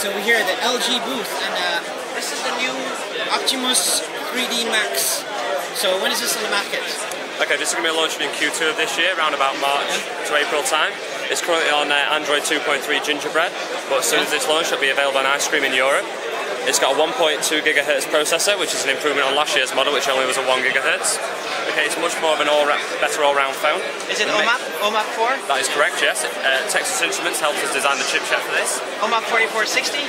So we're here at the LG booth, and this is the new Optimus 3D Max. So when is this on the market? Okay, this is going to be launched in Q2 of this year, around about March to April time. It's currently on Android 2.3 Gingerbread, but as soon as it's launched, it'll be available on ice cream in Europe. It's got a 1.2 GHz processor, which is an improvement on last year's model, which only was a 1 GHz. Okay, it's much more of an better all-round phone. Is it OMAP 4? That is correct, yes. Texas Instruments helped us design the chipset for this. OMAP 4460?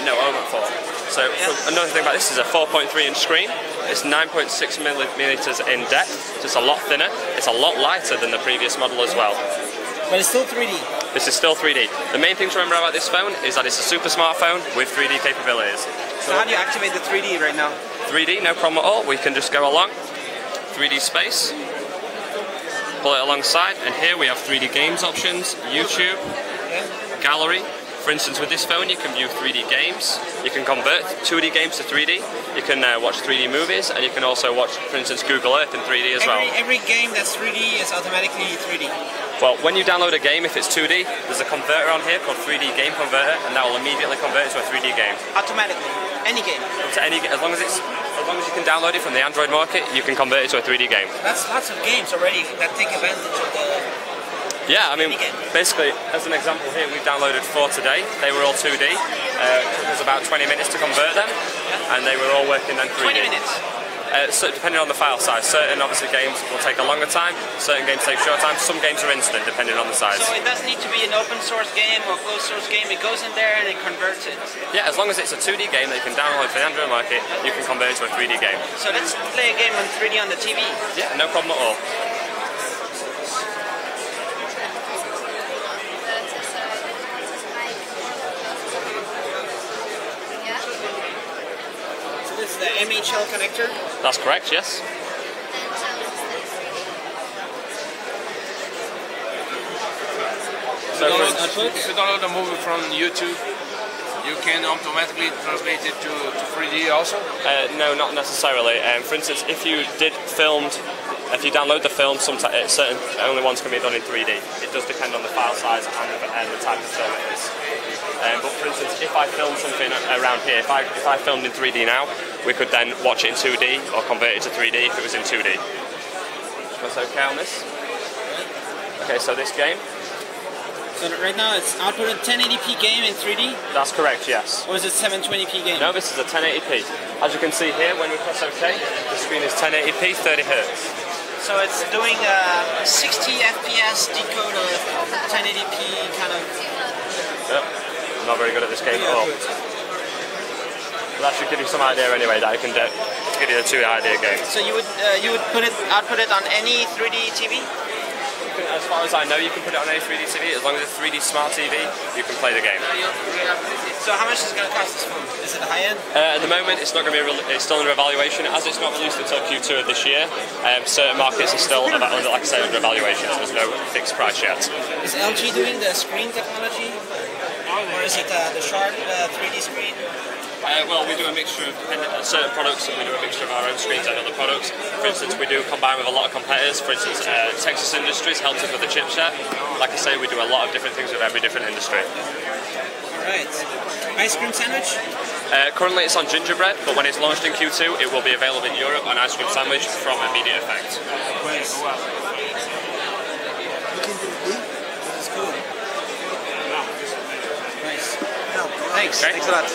No, OMAP 4. So another thing about this is a 4.3-inch screen. It's 9.6 millimeters in depth, so it's a lot thinner. It's a lot lighter than the previous model as well. But it's still 3D. This is still 3D. The main thing to remember about this phone is that it's a super smartphone with 3D capabilities. So how do you activate the 3D right now? 3D, no problem at all. We can just go along. 3D space. Pull it alongside, and here we have 3D games options, YouTube, gallery. For instance, with this phone you can view 3D games, you can convert 2D games to 3D, you can watch 3D movies, and you can also watch, for instance, Google Earth in 3D as well. Every game that's 3D is automatically 3D? Well, when you download a game, if it's 2D, there's a converter on here called 3D Game Converter, and that will immediately convert it to a 3D game. Automatically? Any game? To any, as long as you can download it from the Android market, you can convert it to a 3D game. That's lots of games already that take advantage of the... Yeah, I mean, basically, as an example here, we've downloaded 4 today. They were all 2D. It took us about 20 minutes to convert them, and they were all working then 3D. 20 minutes? So depending on the file size. Certain, obviously, games will take a longer time. Certain games take short time. Some games are instant, depending on the size. So it doesn't need to be an open source game or closed source game. It goes in there and it converts it? Yeah, as long as it's a 2D game that you can download for the Android market, you can convert it to a 3D game. So let's play a game on 3D on the TV? Yeah, no problem at all. This is the MHL connector? That's correct, yes. So if you download a movie from YouTube, you can automatically translate it to 3D also? No, not necessarily. For instance, if you download the film, certain only ones can be done in 3D. It does depend on the file size and the type of film it is. But for instance, if I film something around here, if I filmed in 3D now, we could then watch it in 2D or convert it to 3D if it was in 2D. That's okay on this? Okay, so this game. So right now it's outputted 1080p game in 3D? That's correct, yes. Or is it 720p game? No, this is a 1080p. As you can see here, when we press OK, the screen is 1080p, 30 Hz. So it's doing a 60 FPS decoder, 1080p kind of... Yep. I'm not very good at this game at all. But that should give you some idea anyway, that I can give you a 2-idea game. So you would output it on any 3D TV? As far as I know, you can put it on any 3D TV. As long as it's 3D smart TV, you can play the game. So how much is it going to cost this phone? Is it high end? At the moment, it's not going to be. It's still under evaluation. As it's not released until Q2 of this year, certain markets are still, like I say, under evaluation. So there's no fixed price yet. Is LG doing the screen technology, or is it the Sharp 3D screen? Well, we do a mixture of certain products, and we do a mixture of our own screens and other products. For instance, we do combine with a lot of competitors. For instance, Texas Industries helps us with the chipset. Like I say, we do a lot of different things with every different industry. Alright. Ice cream sandwich? Currently it's on Gingerbread, but when it's launched in Q2, it will be available in Europe on ice cream sandwich from immediate effect. Nice. That's cool. Nice. Thanks. Okay. Thanks a lot.